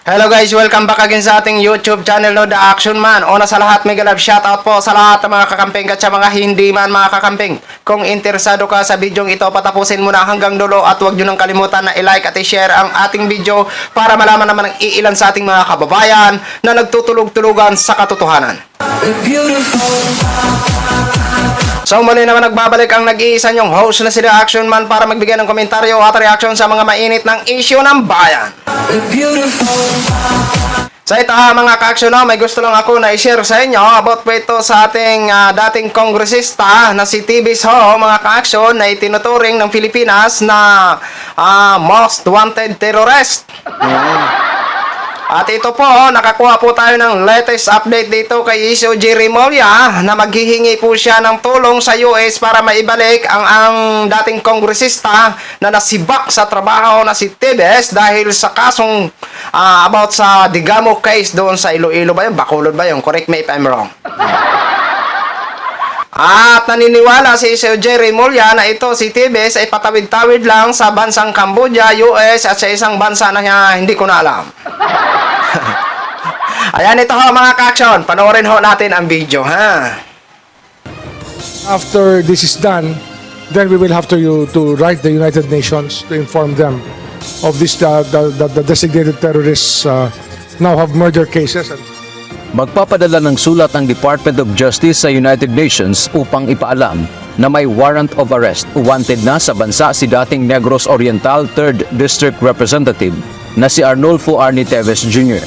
Hello guys, welcome back again sa ating YouTube channel, no, The Action Man. Una sa lahat, mega love shoutout po sa lahat ng mga kakamping at sa mga hindi man mga kakamping. Kung interesado ka sa video ito, patapusin mo na hanggang dulo at huwag nyo nang kalimutan na i-like at i-share ang ating video para malaman naman ng iilan sa ating mga kababayan na nagtutulog-tulugan sa katotohanan. So muli naman nagbabalik ang nag-iisa nyong host na si The Action Man para magbigay ng komentaryo at reaksyon sa mga mainit ng issue ng bayan. So ito mga ka-action, may gusto lang ako na i-share sa inyo about po ito sa ating dating kongresista na si Tibis Ho, mga ka-action, na itinuturing ng Pilipinas na most wanted terrorist. At ito po, nakakuha po tayo ng latest update dito kay Iso G. Remulla na maghihingi po siya ng tulong sa US para maibalik ang dating kongresista na nasibak sa trabaho na si Tibes dahil sa kasong about sa Digamo case doon sa Iloilo ba yun? Bacolod ba yun? Correct me if I'm wrong. At naniniwala si Sir Jerry Remulla na ito si Tibes ay patawid-tawid lang sa bansang Cambodia, US at sa isang bansa na hindi ko na alam. Ayan, ito ho mga ka-action, panoorin ho natin ang video, ha? After this is done, then we will have to write the United Nations to inform them of this the designated terrorists now have murder cases. Magpapadala ng sulat ang Department of Justice sa United Nations upang ipaalam na may warrant of arrest wanted na sa bansa si dating Negros Oriental 3rd District Representative na si Arnulfo Arnie Teves Jr.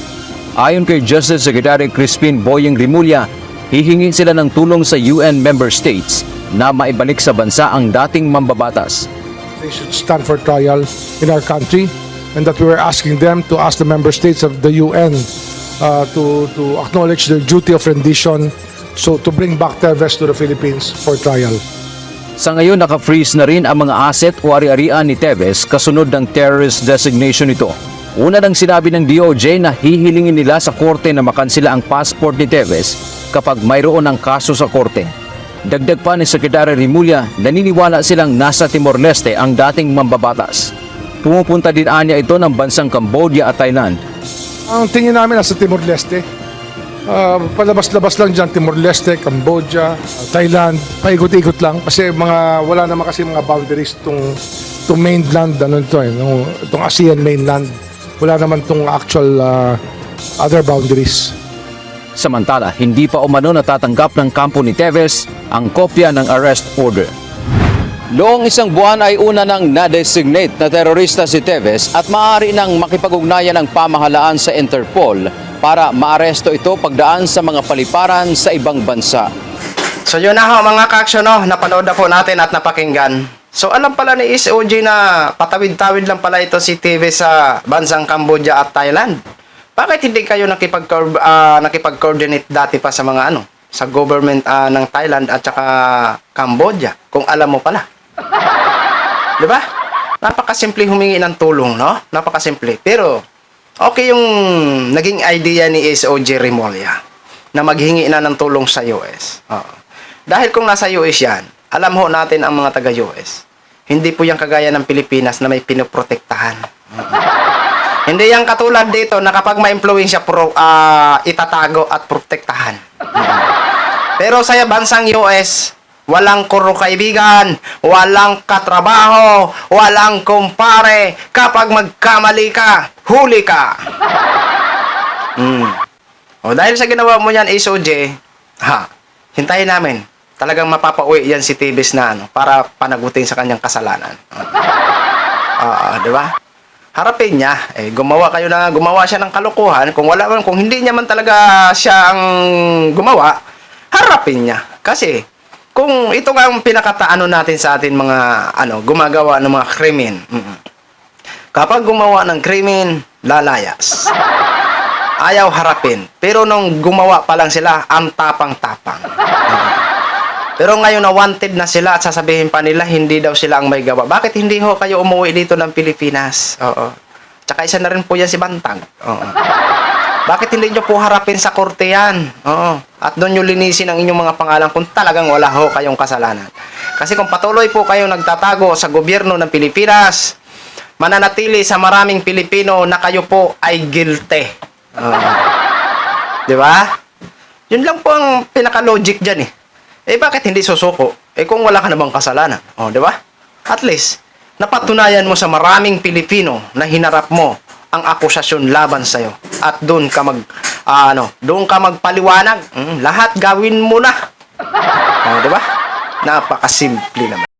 Ayon kay Justice Secretary Crispin Boyeng Remulla, hihingi sila ng tulong sa UN member states na maibalik sa bansa ang dating mambabatas. They should stand for trial in our country, and that we were asking them to ask the member states of the UN to acknowledge their duty of rendition, so to bring back Teves to the Philippines for trial. Sa ngayon, naka-freeze na rin ang mga asset o ari-arian ni Teves kasunod ng terrorist designation nito. Una nang sinabi ng DOJ na hihilingin nila sa korte na makansila ang passport ni Teves kapag mayroon ng kaso sa korte. Dagdag pa ni Secretary Remulla, naniniwala silang nasa Timor-Leste ang dating mambabatas. Pumupunta din anya ito ng bansang Cambodia at Thailand. Ang tingin namin nasa Timor-Leste. Palabas-labas lang dyan, Timor-Leste, Cambodia, Thailand, paikot-ikot lang kasi wala naman kasi mga boundaries itong mainland, itong ASEAN mainland. Wala naman itong actual other boundaries. Samantala, hindi pa umano natatanggap ng kampo ni Teves ang kopya ng arrest order. Noong isang buwan ay una nang na-designate na terorista si Teves at maaari nang makipag-ugnayan ng pamahalaan sa Interpol para maaresto ito pagdaan sa mga paliparan sa ibang bansa. So yun na ho mga ka-action, napanood na po natin at napakinggan. So alam pala ni SOG na patawid-tawid lang pala ito si Tibes sa bansang Cambodia at Thailand. Bakit hindi kayo nakipag-coordinate dati pa sa mga sa government ng Thailand at saka Cambodia kung alam mo pala? 'Di ba? Napakasimple humingi ng tulong, no? Napakasimple. Pero okay yung naging idea ni SOG Remulla na maghingi na ng tulong sa US. Dahil kung nasa US yan, alam ho natin ang mga taga-US. Hindi po yung kagaya ng Pilipinas na may pinoprotektahan. Hindi yan katulad dito na kapag ma-impluwensya itatago at protektahan. Pero sa bansang US, walang kuro kaibigan, walang katrabaho, walang kumpare. Kapag magkamali ka, huli ka. Dahil sa ginawa mo yan, SOJ, hintayin namin. Talagang mapapauwi yan si Tibes na para panagutin sa kanyang kasalanan. Di ba? Harapin niya. Gumawa siya ng kalokohan. Kung hindi niya man talaga siya ang gumawa, harapin niya. Kasi kung ito nga ang pinakataano natin sa atin mga gumagawa ng mga krimen. Kapag gumawa ng krimen, lalayas. Ayaw harapin. Pero nung gumawa pa lang sila, ang tapang-tapang. Pero ngayon na wanted na sila at sasabihin pa nila hindi daw sila ang may gawa. Bakit hindi ho kayo umuwi dito ng Pilipinas? Tsaka isa na rin po yan si Bantag. Bakit hindi nyo po harapin sa korte yan? At doon nyo linisin ang inyong mga pangalan kung talagang wala ho kayong kasalanan. Kasi kung patuloy po kayong nagtatago sa gobyerno ng Pilipinas, mananatili sa maraming Pilipino na kayo po ay guilty. Di ba? Yun lang po ang pinaka-logic dyan eh. Eh bakit hindi susuko? Eh kung wala ka namang kasalanan. O, di ba? At least, napatunayan mo sa maraming Pilipino na hinarap mo ang akusasyon laban sa'yo. At doon ka doon ka magpaliwanag. Lahat gawin mo na. O, di ba? Napakasimple naman.